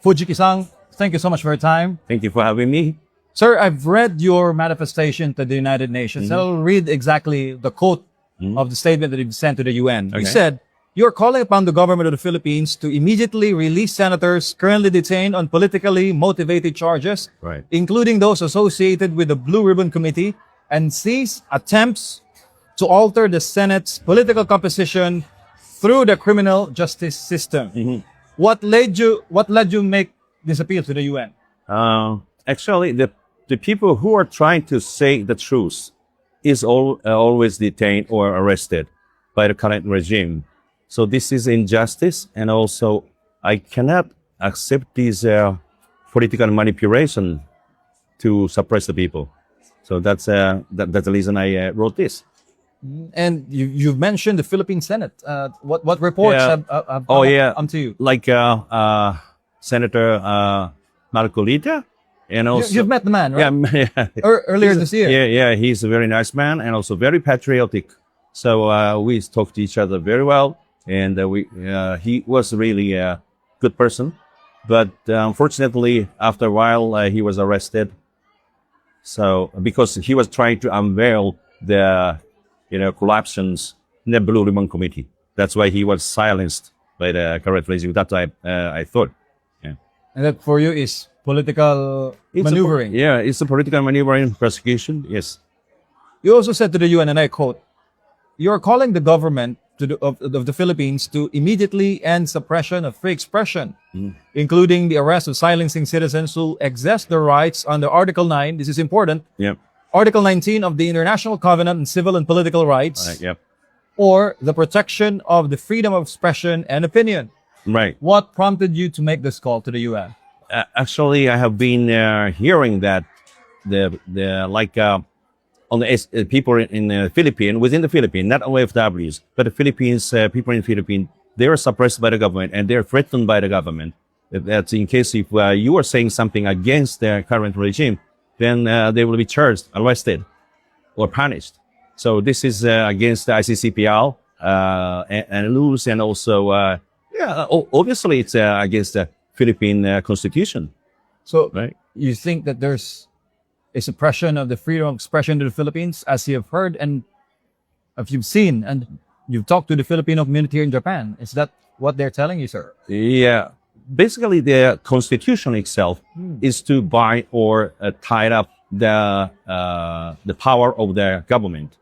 Fujiki-san, thank you so much for your time. Thank you for having me. Sir, I've read your manifestation to the United Nations. I'll read exactly the quote of the statement that you've sent to the UN. You Okay. said, "You're calling upon the government of the Philippines to immediately release senators currently detained on politically motivated charges, Right. including those associated with the Blue Ribbon Committee, and cease attempts to alter the Senate's political composition through the criminal justice system." What led you make this appeal to the UN? Actually, the people who are trying to say the truth is always detained or arrested by the current regime. So this is injustice, and also I cannot accept this political manipulation to suppress the people. So that's the reason I wrote this. And you've mentioned the Philippine Senate. What reports Yeah. have Oh, come yeah. come to you? Like Senator Marcolita, and also You've met the man, right? yeah, Earlier this year. yeah, he's a very nice man and also very patriotic. So we talked to each other very well, and he was really a good person. But unfortunately, after a while, he was arrested. So because he was trying to unveil the corruptions in the Blue Ribbon Committee, that's why he was silenced by the current regime. That I thought. Yeah. And that for you is political maneuvering. It's a political maneuvering prosecution. Yes. You also said to the UN, and I quote, "You're calling the government of the Philippines to immediately end suppression of free expression, including the arrest of silencing citizens who exercise their rights under Article 9. This is important. Yeah. Article 19 of the International Covenant on Civil and Political Rights, Yeah. or the protection of the freedom of expression and opinion." Right. What prompted you to make this call to the UN? Actually, I have been hearing that on the people in the Philippines, within the Philippines, not only FWs, but the Philippines, people in the Philippines, they are suppressed by the government and they're threatened by the government. That's in case if you are saying something against the current regime, then they will be charged, arrested, or punished. So this is against the ICCPL and rules, and also, obviously it's against the Philippine Constitution. So Right. you think that there's a suppression of the freedom of expression in the Philippines, as you've heard and if you've seen and you've talked to the Filipino community here in Japan? Is that what they're telling you, sir? Yeah. Basically, the Constitution itself is to bind or tie up the power of the government.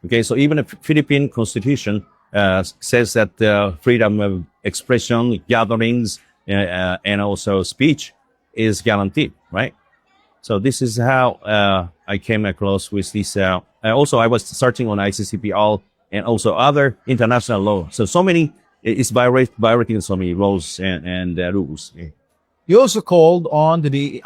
Okay, so even the Philippine Constitution says that freedom of expression, gatherings, and also speech is guaranteed, right? So this is how I came across with this. Also, I was searching on ICCPL and also other international law. So many, it's violating so many laws and rules. Yeah. You also called on to the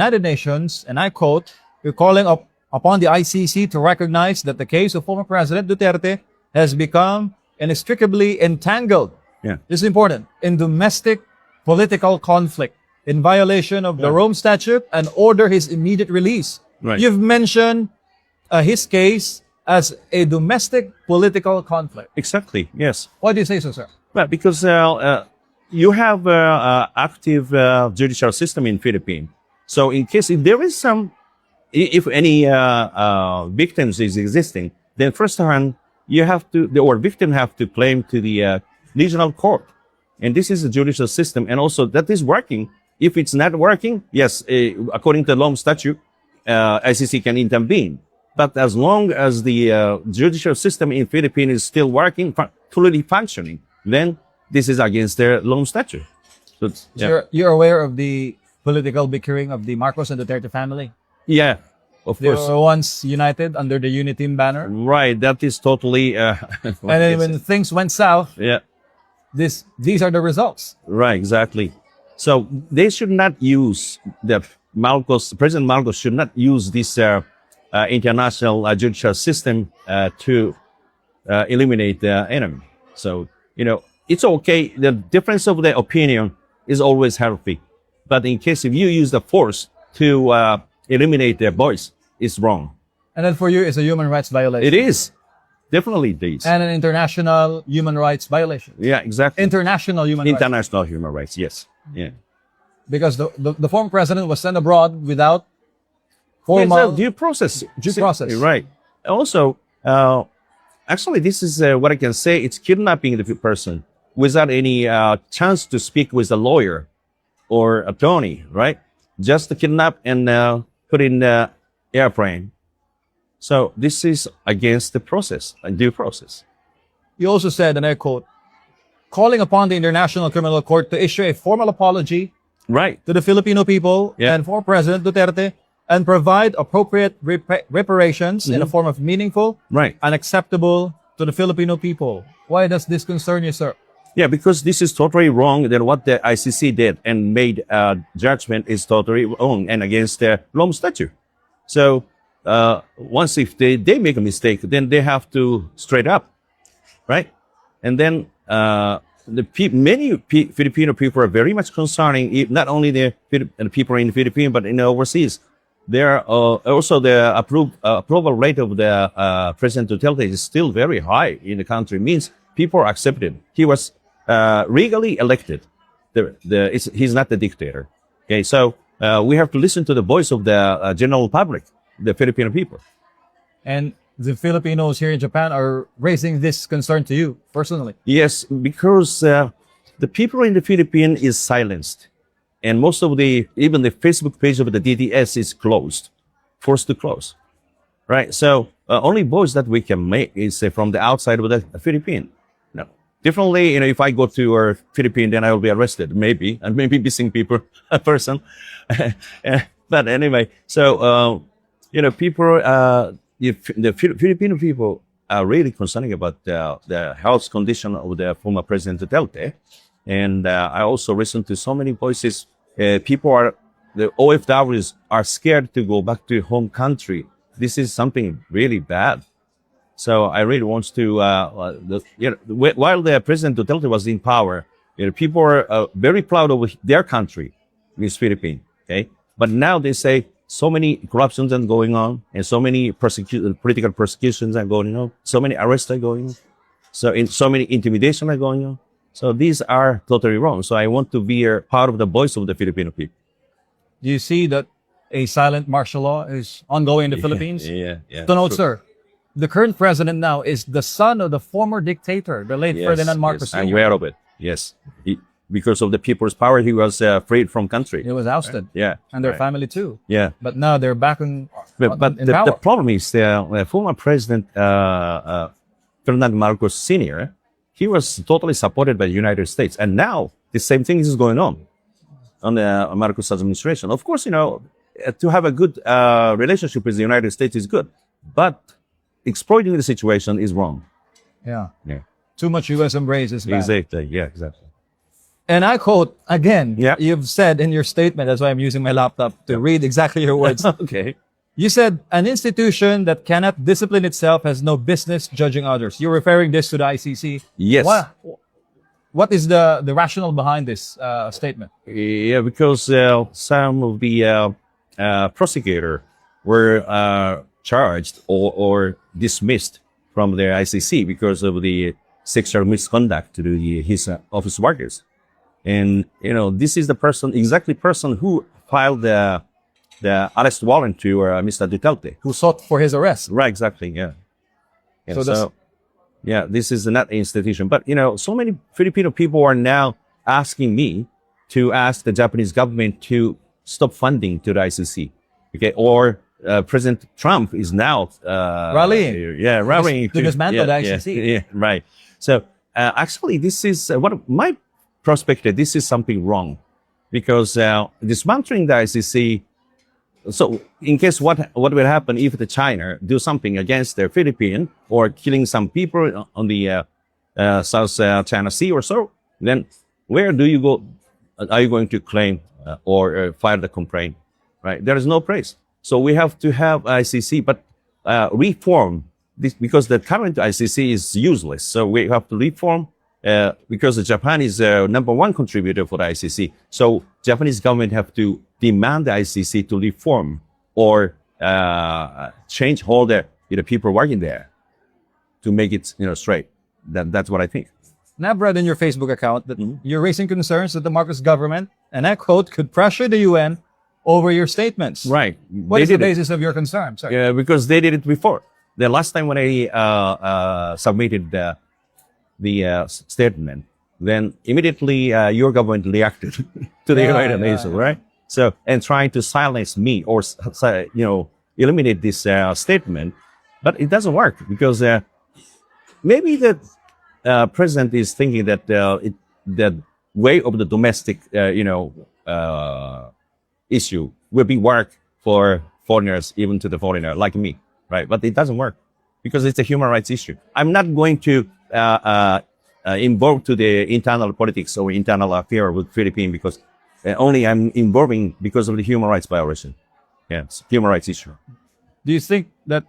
United Nations, and I quote, "You're calling upon the ICC to recognize that the case of former President Duterte has become inextricably entangled." Yeah. This is important. "In domestic political conflict, in violation of the Rome Statute, and order his immediate release." Right. You've mentioned his case as a domestic political conflict. Exactly. Yes. Why do you say so, sir? Well, because you have active judicial system in Philippines. So in case if there is if any victims is existing, then first hand victim have to claim to the regional court, and this is a judicial system, and also that is working. If it's not working, yes, according to the Rome Statute, ICC can intervene. But as long as the judicial system in Philippines is still working, fully functioning, then this is against the Rome Statute. So, So you're aware of the political bickering of the Marcos and Duterte family? yeah, of They course. were once united under the Uniteam banner. Right, that is totally. And then when things went south, yeah, these are the results. right, exactly. So they should not use President Marcos should not use this international judicial system to eliminate the enemy. So, it's okay. The difference of the opinion is always healthy. But in case if you use the force to eliminate their voice, it's wrong. And then for you, it's a human rights violation. It is. Definitely it is. And an international human rights violation. Yeah, exactly. International human rights. International human rights, yes. Yeah. because the former president was sent abroad without formal It's a due process. due process. Right. Also, actually, this is what I can say. It's kidnapping the person without any chance to speak with a lawyer or attorney, right? Just to kidnap and put in the airplane. So this is against the process, a due process. You also said, and I quote, calling upon the International Criminal Court to issue a formal apology Right. to the Filipino people Yeah. and for President Duterte and provide appropriate reparations in a form of meaningful Right. and acceptable to the Filipino people. Why does this concern you, sir? Yeah, because this is totally wrong. Then what the ICC did and made judgment is totally wrong and against the Rome Statute. So once if they make a mistake, then they have to straight up, right? And then many Filipino people are very much concerning, not only the people in the Philippines but in the overseas. There also the approval rate of the President Duterte is still very high in the country. Means people are accepted. He was legally elected. He's not the dictator. Okay, so we have to listen to the voice of the general public, the Filipino people. And the Filipinos here in Japan are raising this concern to you personally. Yes, because the people in the Philippines is silenced. And most of even the Facebook page of the DDS is closed, forced to close, right? So only voice that we can make is from the outside of the Philippines. No, differently, if I go to Philippines, then I will be arrested, maybe, and maybe missing people, a person. But anyway, so people, if the Filipino people are really concerning about the health condition of the former President Duterte. And I also listened to so many voices. The OFWs are scared to go back to home country. This is something really bad. So I really want to, while the President Duterte was in power, people are very proud of their country, Miss Philippines. Okay, but now they say so many corruptions are going on, and so many political persecutions are going on, so many arrests are going on, so many intimidation are going on. So these are totally wrong. So I want to be a part of the voice of the Filipino people. Do you see that a silent martial law is ongoing in the Philippines? Yeah. To note, sir, the current president now is the son of the former dictator, the late Ferdinand Marcos I'm Sr. aware of it. Yes. Because of the people's power, he was freed from country. He was ousted. Yeah. And their Right. family too. Yeah. But now they're back in But in power. the problem is the former president, Ferdinand Marcos Sr., he was totally supported by the United States. And now the same thing is going on the Marcos administration. Of course, to have a good relationship with the United States is good, but exploiting the situation is wrong. Yeah. Yeah. Too much U.S. embrace is bad. Exactly. Yeah, exactly. And I quote again, Yeah. you've said in your statement, that's why I'm using my laptop to read exactly your words. Okay. You said an institution that cannot discipline itself has no business judging others. You're referring this to the ICC. Yes. What is the rationale behind this statement? Yeah, because some of the prosecutor were charged or dismissed from the ICC because of the sexual misconduct to his office workers. And, this is the person who filed the arrest warrant to Mr. Duterte. Who sought for his arrest? Right, exactly, yeah. So that's- This is not an institution. But, so many Filipino people are now asking me to ask the Japanese government to stop funding to the ICC. Okay, or President Trump is now Rallying. Rallying To dismantle the ICC. Yeah, right. So actually, this is what my perspective. This is something wrong because dismantling the ICC. So, in case what will happen if the China do something against the Philippines or killing some people on the South China Sea or so, then where do you go? Are you going to claim or file the complaint? Right? There is no place. So we have to have ICC, but reform this because the current ICC is useless. So we have to reform because Japan is number one contributor for the ICC. So Japanese government have to demand the ICC to reform or change all the people working there to make it straight. That's what I think. And I've read in your Facebook account that you're raising concerns that the Marcos government, and I quote, could pressure the UN over your statements. Right. What They is the did it. basis of your concern? Sorry. Yeah, because they did it before. The last time when I submitted the statement, then immediately your government reacted to the United Nations, right? So, and trying to silence me or eliminate this statement, but it doesn't work because maybe the president is thinking that the way of the domestic, issue will be work for foreigners, even to the foreigner like me, right? But it doesn't work because it's a human rights issue. I'm not going to involve to the internal politics or internal affair with Philippines because only I'm involving because of the human rights violation. Yes, human rights issue. Do you think that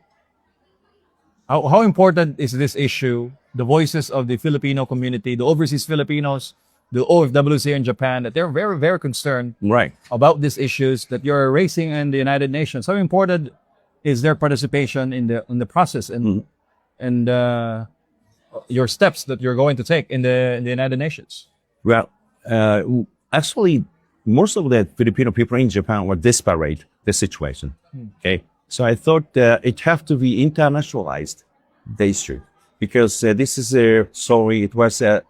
how important is this issue? The voices of the Filipino community, the overseas Filipinos, the OFWs in Japan, that they're very, very concerned Right. about these issues that you're raising in the United Nations. How important is their participation in the process and your steps that you're going to take in the United Nations? Well, actually, most of the Filipino people in Japan were desperate the situation. Okay, so I thought it have to be internationalized, the issue, because this is it was a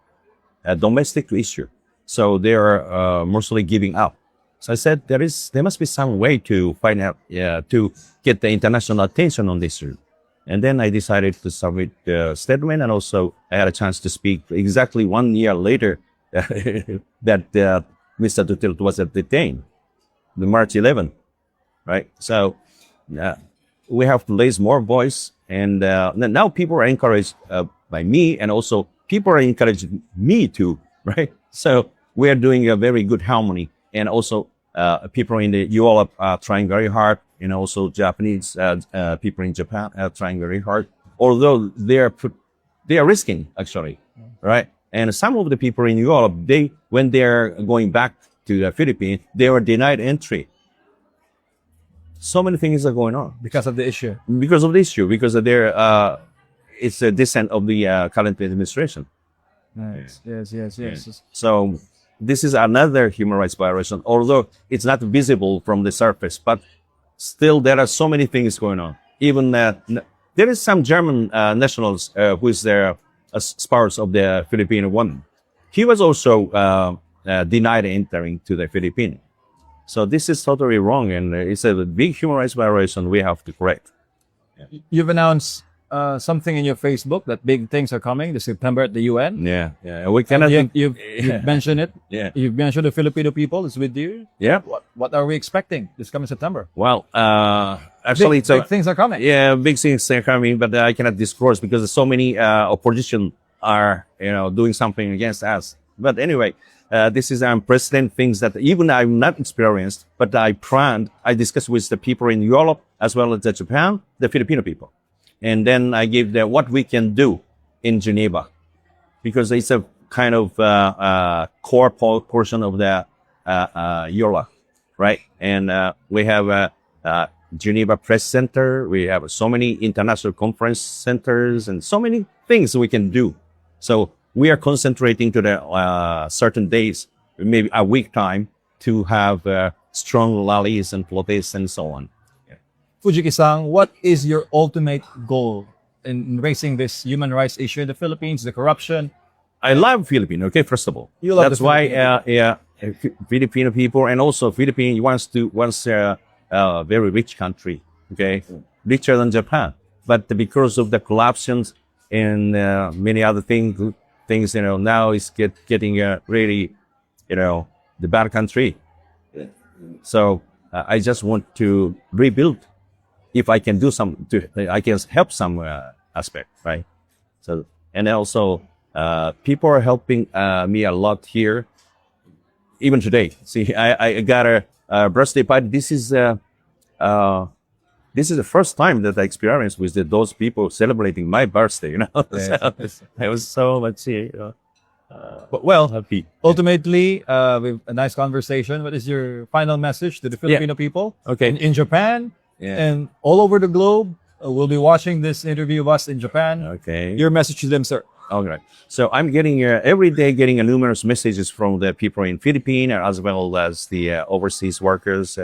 domestic issue. So they are mostly giving up. So I said there must be some way to find out to get the international attention on this issue. And then I decided to submit the statement, and also I had a chance to speak exactly 1 year later that Mr. Duterte was detained, the March 11th, right? So we have to raise more voice, and now people are encouraged by me, and also people are encouraging me too, right? So we are doing a very good harmony, and also people in the Europe are trying very hard, and also Japanese people in Japan are trying very hard, although they are risking actually, right? And some of the people in Europe, when they're going back to the Philippines, they were denied entry. So many things are going on Because of the issue. because of the issue, because of their it's a dissent of the current administration. Nice. Yes. So this is another human rights violation, although it's not visible from the surface, but still there are so many things going on. Even there is some German nationals who is their spouse of the Filipino woman. He was also denied entering to the Philippines. So this is totally wrong, and it's a big human rights violation we have to correct. You've announced something in your Facebook that big things are coming this September at the UN. Yeah. We cannot. You've mentioned it. Yeah. You've mentioned the Filipino people is with you. Yeah. What are we expecting this coming September? Well, actually, Big things are coming. Yeah, big things are coming, but I cannot disclose because so many opposition are doing something against us. But anyway, this is unprecedented things that even I'm not experienced, but I discussed with the people in Europe as well as the Japan, the Filipino people. And then I gave them what we can do in Geneva, because it's a kind of core portion of the Europe, right? And we have a Geneva Press Center. We have so many international conference centers and so many things we can do. So we are concentrating to the certain days, maybe a week time, to have strong rallies and protests and so on. Fujiki-san, what is your ultimate goal in raising this human rights issue in the Philippines, the corruption? I love Filipino, okay, first of all. You love That's the why Filipino people, and also Philippines wants a very rich country, okay, richer than Japan. But because of the corruptions and many other things, now it's getting really, the bad country. So I just want to rebuild. If I can do I can help some aspect, right? So, and also, people are helping me a lot here, even today. See, I got a birthday party. This is the first time that I experienced with those people celebrating my birthday. Yes. So, I was so much, But well, happy. ultimately, we've a nice conversation. What is your final message to the Filipino people Okay. in Japan Yeah. and all over the globe? We'll be watching this interview of us in Japan. Okay. Your message to them, sir. All right. So I'm getting every day getting numerous messages from the people in Philippines as well as the overseas workers,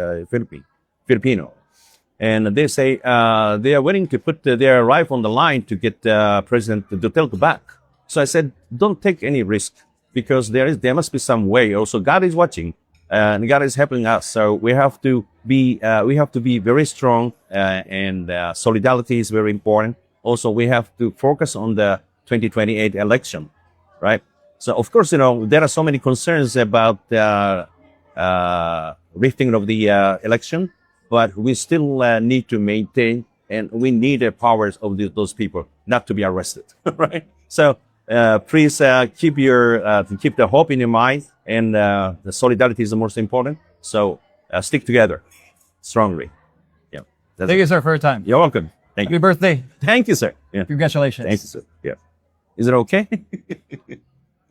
Filipino, and they say they are willing to put their life on the line to get President Duterte back. So I said, don't take any risk because there must be some way. Also, God is watching and God is helping us. So we have to be very strong and solidarity is very important. Also, we have to focus on the 2028 election, right? So of course, there are so many concerns about lifting of the election, but we still need to maintain and we need the powers of those people not to be arrested, right? So please keep the hope in your mind, and the solidarity is the most important. So stick together strongly. Yeah. Thank you, sir, for your time. You're welcome. Thank Happy you. birthday. Thank you, sir. Yeah. Congratulations. Thank you, sir. Yeah. Is it okay?